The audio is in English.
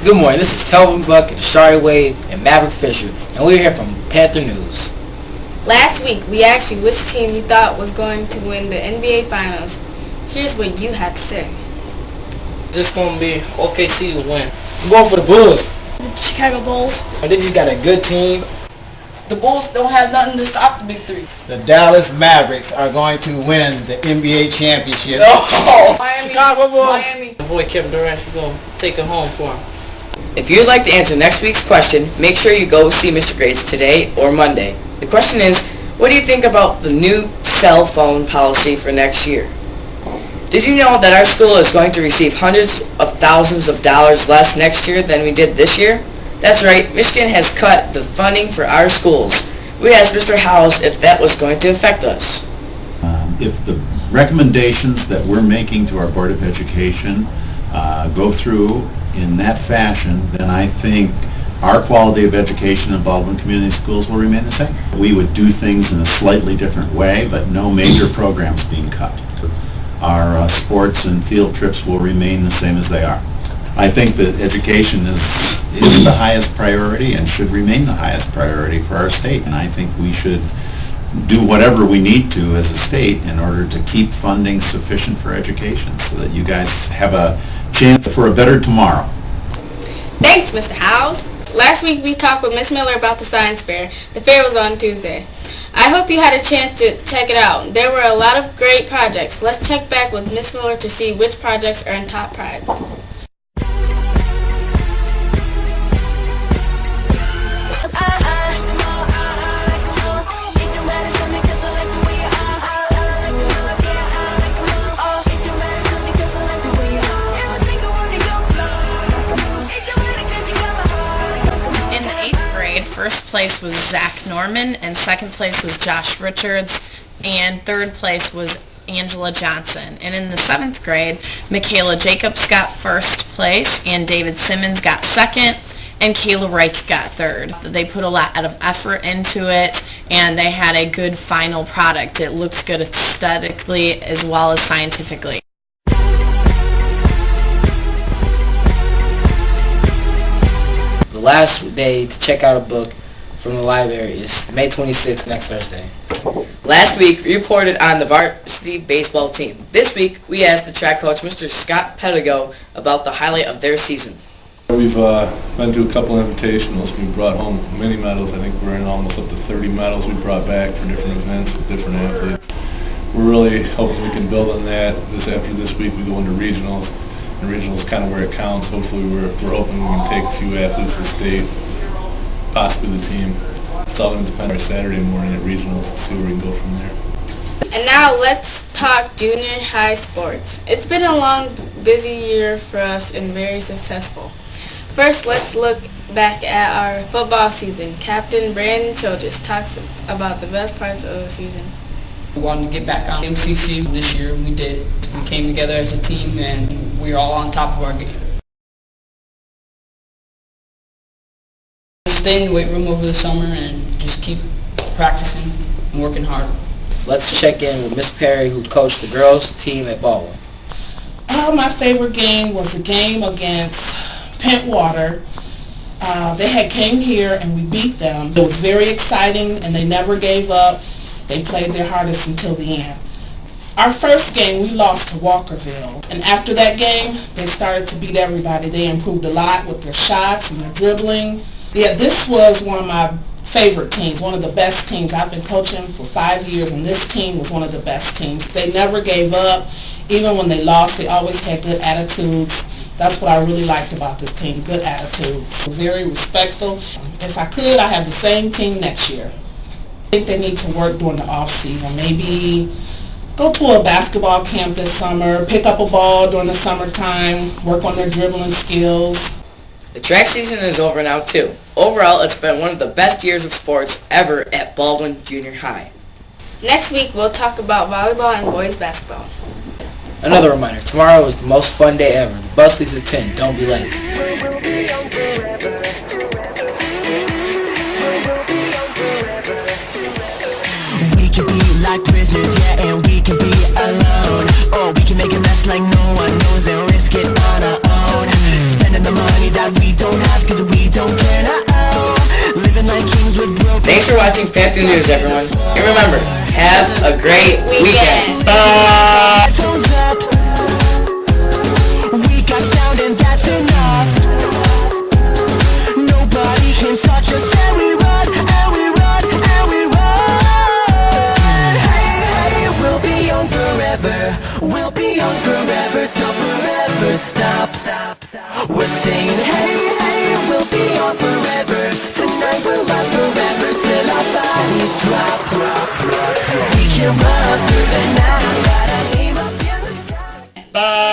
Good morning, this is Telvin Buck and Shari Wade and Maverick Fisher, and we're here from Panther News. Last week, we asked you which team you thought was going to win the NBA Finals. Here's what you had to say. This going to be OKC to win. I'm going for the Bulls. The Chicago Bulls. They just got a good team. The Bulls don't have nothing to stop the Big Three. The Dallas Mavericks are going to win the NBA championship. Oh, Miami. Chicago Bulls. Miami. My boy Kevin Durant, he's going to take it home for him. If you'd like to answer next week's question, make sure you go see Mr. Graetz today or Monday. The question is, what do you think about the new cell phone policy for next year? Did you know that our school is going to receive hundreds of thousands of dollars less next year than we did this year? That's right, Michigan has cut the funding for our schools. We asked Mr. Howes if that was going to affect us. If the recommendations that we're making to our Board of Education go through in that fashion, then I think our quality of education in Baldwin Community Schools will remain the same. We would do things in a slightly different way, but no major programs being cut. Our sports and field trips will remain the same as they are. I think that education is the highest priority and should remain the highest priority for our state, and I think we should do whatever we need to as a state in order to keep funding sufficient for education so that you guys have a chance for a better tomorrow. Thanks, Mr. Howes. Last week we talked with Miss Miller about the science fair. The fair was on Tuesday. I hope you had a chance to check it out. There were a lot of great projects. Let's check back with Miss Miller to see which projects earned top prize. First place was Zach Norman, and second place was Josh Richards, and third place was Angela Johnson. And in the 7th grade, Michaela Jacobs got first place, and David Simmons got second, and Kayla Reich got third. They put a lot of effort into it, and they had a good final product. It looks good aesthetically as well as scientifically. The last day to check out a book from the library is May 26th, next Thursday. Last week, we reported on the varsity baseball team. This week, we asked the track coach, Mr. Scott Pedigo, about the highlight of their season. We've been to a couple invitationals. We brought home many medals. I think we're in almost up to 30 medals we brought back for different events with different athletes. We're really hoping we can build on that. After this week, we go into regionals. And regionals kind of where it counts. Hopefully we're hoping we can take a few athletes to state, possibly the team. It's all going to depend on Saturday morning at regionals to see where we can go from there. And now let's talk junior high sports. It's been a long, busy year for us and very successful. First, let's look back at our football season. Captain Brandon Childress talks about the best parts of the season. We wanted to get back on MCC this year, and we did. We came together as a team, and we were all on top of our game. Stay in the weight room over the summer and just keep practicing and working hard. Let's check in with Miss Perry, who coached the girls team at Baldwin. My favorite game was the game against Pentwater. They had came here and we beat them. It was very exciting and they never gave up. They played their hardest until the end. Our first game, we lost to Walkerville. And after that game, they started to beat everybody. They improved a lot with their shots and their dribbling. Yeah, this was one of my favorite teams, one of the best teams. I've been coaching for 5 years, and this team was one of the best teams. They never gave up. Even when they lost, they always had good attitudes. That's what I really liked about this team, good attitudes. Very respectful. If I could, I'd have the same team next year. I think they need to work during the off season. Maybe go to a basketball camp this summer, pick up a ball during the summertime, work on their dribbling skills. The track season is over now too. Overall, it's been one of the best years of sports ever at Baldwin Junior High. Next week, we'll talk about volleyball and boys basketball. Another reminder, tomorrow is the most fun day ever. The bus leaves at 10. Don't be late. We can be like prisoners, yeah, and we can be alone. Or we can make it last like no one knows and risk it on our own. Spending the money that we for watching Panther News, everyone. And remember, have a great weekend. Phones up. We got sound and that's enough. Nobody can touch us and we run, and we run, and we run. Hey, hey, we'll be on forever. We'll be on forever till forever stops. We're saying hey, hey, we'll be on forever. Tonight we'll last forever till our bodies drop. We can run through the night. Got our name up in the sky. Bye.